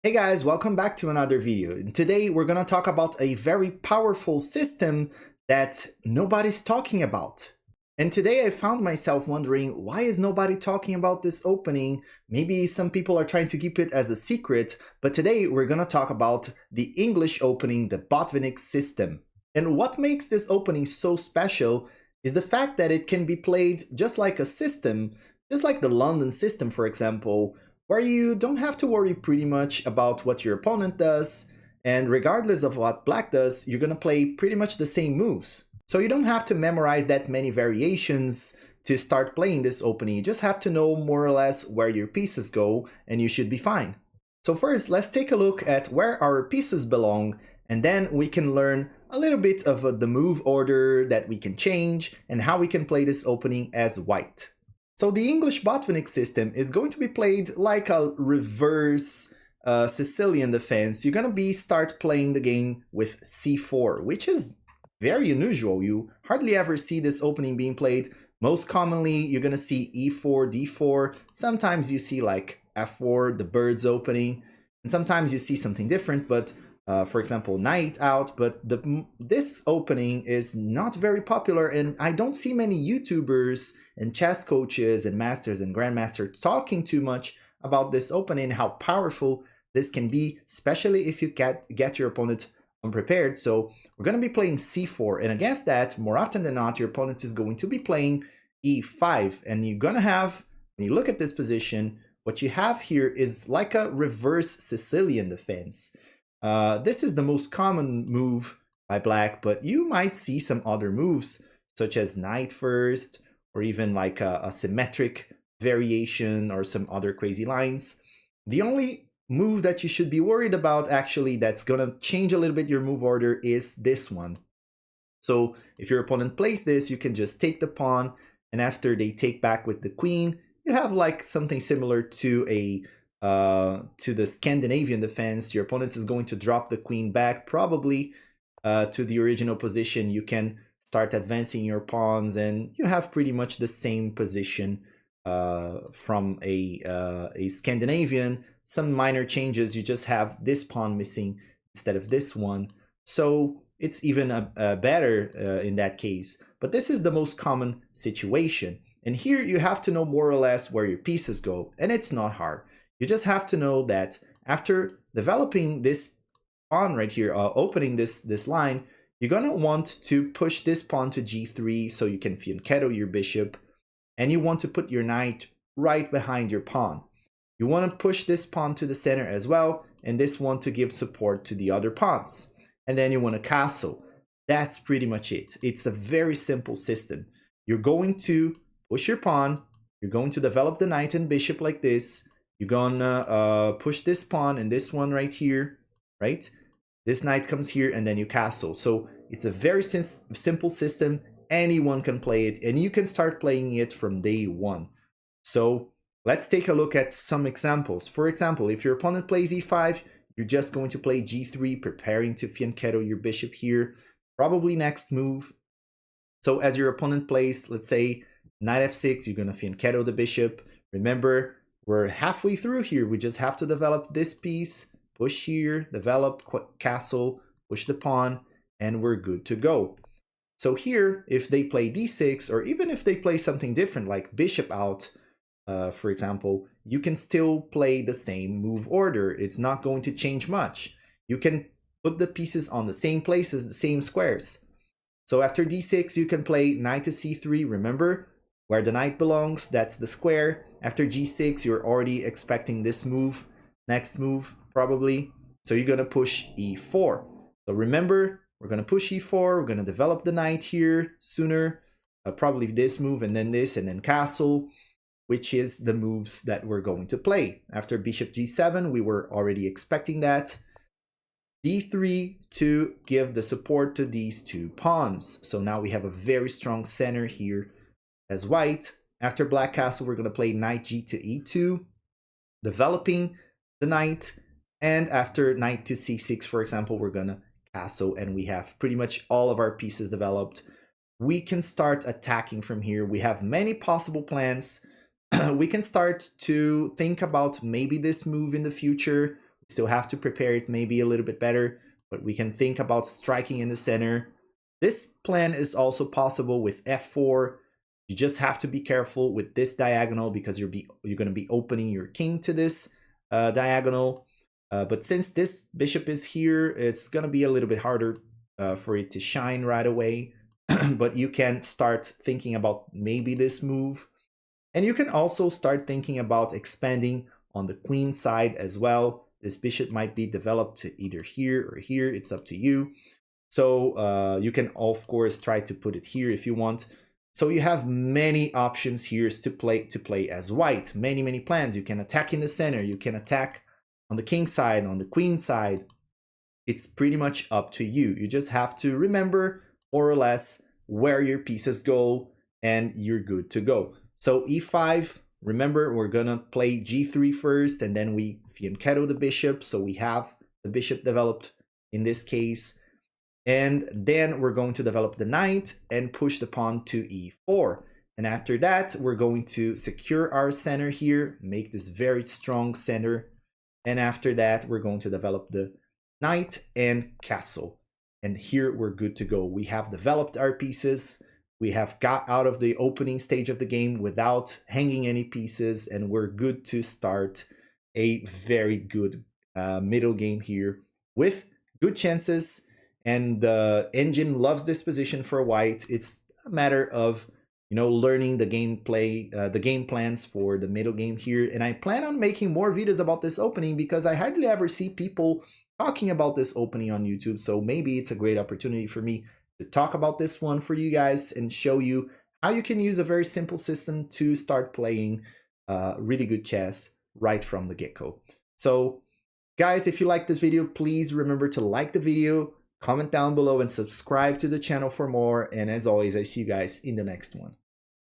Hey guys, welcome back to another video. And today we're gonna talk about a very powerful system that nobody's talking about. And today I found myself wondering, why is nobody talking about this opening? Maybe some people are trying to keep it as a secret, but today we're gonna talk about the English opening, the Botvinnik System. And what makes this opening so special is the fact that it can be played just like a system, just like the London system, for example, where you don't have to worry pretty much about what your opponent does, and regardless of what black does, you're gonna play pretty much the same moves. So you don't have to memorize that many variations to start playing this opening, you just have to know more or less where your pieces go, and you should be fine. So first, let's take a look at where our pieces belong, and then we can learn a little bit of the move order that we can change, and how we can play this opening as white. So the English Botvinnik system is going to be played like a reverse Sicilian defense. You're going to start playing the game with c4, which is very unusual. You hardly ever see this opening being played. Most commonly, you're going to see e4, d4. Sometimes you see like f4, the bird's opening. And sometimes you see something different, but for example, knight out, but this opening is not very popular, and I don't see many YouTubers and chess coaches and masters and grandmasters talking too much about this opening, how powerful this can be, especially if you get your opponent unprepared. So we're going to be playing c4, and against that, more often than not, your opponent is going to be playing e5, and you're going to have, when you look at this position, what you have here is like a reverse Sicilian defense. This is the most common move by black, but you might see some other moves, such as knight first, or even like a symmetric variation, or some other crazy lines. The only move that you should be worried about, actually, that's gonna change a little bit your move order, is this one. So if your opponent plays this, you can just take the pawn, and after they take back with the queen, you have like something similar to the Scandinavian defense. Your opponent is going to drop the queen back, probably to the original position. You can start advancing your pawns, and you have pretty much the same position from a Scandinavian. Some minor changes, you just have this pawn missing instead of this one. So it's even better in that case. But this is the most common situation. And here you have to know more or less where your pieces go, and it's not hard. You just have to know that after developing this pawn right here, opening this line, you're gonna want to push this pawn to g3 so you can fianchetto your bishop, and you want to put your knight right behind your pawn. You want to push this pawn to the center as well, and this one to give support to the other pawns. And then you want to castle. That's pretty much it. It's a very simple system. You're going to push your pawn, you're going to develop the knight and bishop like this. You're gonna push this pawn and this one right here, right? This knight comes here, and then you castle. So it's a very simple system. Anyone can play it, and you can start playing it from day one. So let's take a look at some examples. For example, if your opponent plays e5, you're just going to play g3, preparing to fianchetto your bishop here. Probably next move. So as your opponent plays, let's say, knight f6, you're gonna fianchetto the bishop. Remember, we're halfway through here. We just have to develop this piece, push here, develop, castle, push the pawn, and we're good to go. So here, if they play d6, or even if they play something different like bishop out, for example, you can still play the same move order. It's not going to change much. You can put the pieces on the same places, the same squares. So after d6, you can play knight to c3. Remember, where the knight belongs, that's the square. After g6, you're already expecting this move, next move, probably. So you're going to push e4. So remember, we're going to push e4. We're going to develop the knight here sooner. Probably this move, and then castle, which is the moves that we're going to play. After bishop g7, we were already expecting that. d3 to give the support to these two pawns. So now we have a very strong center here as white. After black castle, we're going to play knight g to e2, developing the knight. And after knight to c6, for example, we're going to castle, and we have pretty much all of our pieces developed. We can start attacking from here. We have many possible plans. We can start to think about maybe this move in the future. Still have to prepare it maybe a little bit better, but we can think about striking in the center. This plan is also possible with f4. You just have to be careful with this diagonal because you're going to be opening your king to this diagonal. But since this bishop is here, it's going to be a little bit harder for it to shine right away. But you can start thinking about maybe this move. And you can also start thinking about expanding on the queen side as well. This bishop might be developed to either here or here. It's up to you. So you can, of course, try to put it here if you want. So you have many options here to play as white. Many plans. You can attack in the center. You can attack on the king side, on the queen side. It's pretty much up to you. You just have to remember more or less where your pieces go and you're good to go. So e5, remember we're gonna play g3 first and then we fianchetto the bishop. So we have the bishop developed in this case. And then we're going to develop the knight and push the pawn to e4. And after that, we're going to secure our center here, make this very strong center. And after that, we're going to develop the knight and castle. And here we're good to go. We have developed our pieces. We have got out of the opening stage of the game without hanging any pieces. And we're good to start a very good middle game here with good chances. And the engine loves this position for white. It's a matter of, you know, learning the gameplay, the game plans for the middle game here. And I plan on making more videos about this opening because I hardly ever see people talking about this opening on YouTube. So maybe it's a great opportunity for me to talk about this one for you guys and show you how you can use a very simple system to start playing really good chess right from the get-go. So guys, if you like this video, please remember to like the video, comment down below and subscribe to the channel for more. And as always, I see you guys in the next one.